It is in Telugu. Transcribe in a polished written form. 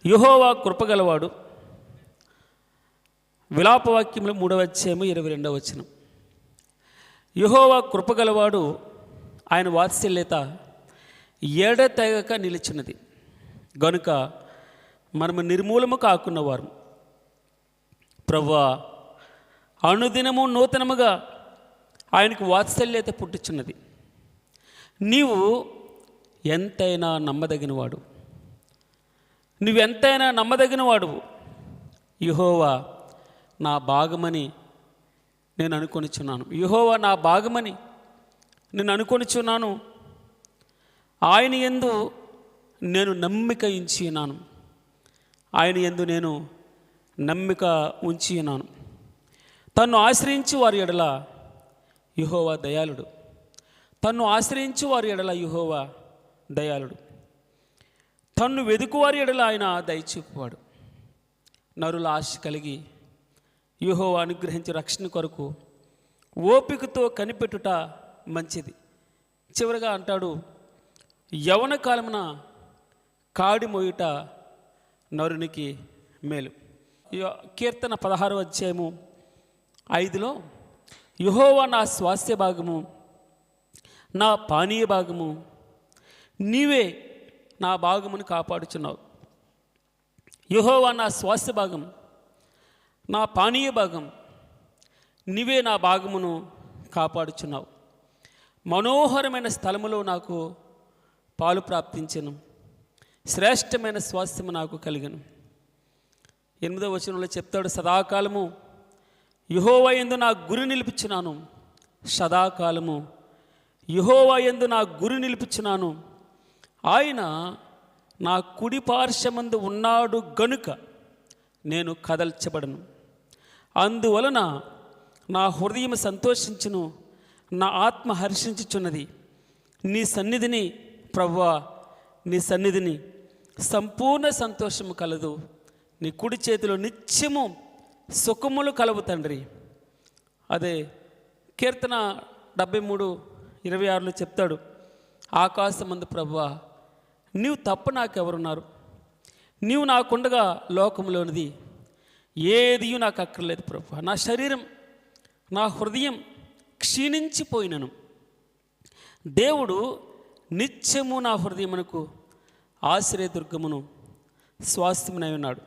యెహోవా కృపగలవాడు. విలాపవాక్యములు 3వ అధ్యాయము 22వ వచనం. యెహోవా కృపగలవాడు, ఆయన వాత్సల్యత ఎడతెగక నిలిచినది గనుక మనము నిర్మూలము కాకున్నవారు. ప్రభువా, అనుదినము నూతనముగా ఆయనకు వాత్సల్యత పుట్టుచున్నది. నీవు ఎంతైనా నమ్మదగినవాడు, నువ్వెంతైనా నమ్మదగినవాడు. యెహోవా నా భాగమని నేను అనుకొనిచున్నాను. యెహోవా నా భాగమని నేను అనుకొనిచున్నాను. ఆయన యందు నేను నమ్మిక ఉంచి ఉన్నాను. ఆయన యందు నేను నమ్మిక ఉంచి ఉన్నాను. తన్ను ఆశ్రయించి వారి ఎడల యెహోవా దయాళుడు. తన్ను ఆశ్రయించి వారి ఎడల యెహోవా దయాళుడు. తన్ను వెదుకువారి ఎడల ఆయన దయచూపువాడు. నరుల ఆశ కలిగి యెహోవా అనుగ్రహించి రక్షణ కొరకు ఓపికతో కనిపెట్టుట మంచిది. చివరిగా అంటాడు, యవన కాలమున కాడి మోయుట నరునికి మేలు. కీర్తన 16వ అధ్యాయము 5లో యెహోవా నా స్వాస్థ్య భాగము, నా పానీయ భాగము, నీవే నా భాగమును కాపాడుచున్నావు. యెహోవా నా స్వాస్థ్య భాగం, నా పానీయ భాగం, నీవే నా భాగమును కాపాడుచున్నావు. మనోహరమైన స్థలములో నాకు పాలు ప్రాప్తించెను, శ్రేష్టమైన స్వాస్థ్యము నాకు కలిగను. 8వ వచనంలో చెప్తాడు, సదాకాలము యెహోవా యందు నా గురి నిలుపుచున్నాను. సదాకాలము యెహోవా యందు నా గురి నిలుపుచున్నాను. ఆయన నా కుడి పార్శ్వమందు ఉన్నాడు గనుక నేను కదల్చబడను. అందువలన నా హృదయం సంతోషించును, నా ఆత్మ హర్షించుచున్నది. నీ సన్నిధిని ప్రభువా, నీ సన్నిధిని సంపూర్ణ సంతోషము కలదు. నీ కుడి చేతిలో నిత్యము సుఖములు కలవు తండ్రి. అదే కీర్తన 73:26లో చెప్తాడు, ఆకాశమందు ప్రభువా, నీవు తప్ప నాకెవరున్నారు? నీవు నాకుండగా లోకంలోనిది ఏది నాకు అక్కర్లేదు ప్రభువా. నా శరీరం, నా హృదయం క్షీణించిపోయినను. దేవుడు నిత్యము నా హృదయమునకు ఆశ్రయదుర్గమును స్వాస్థ్యమునై ఉన్నాడు.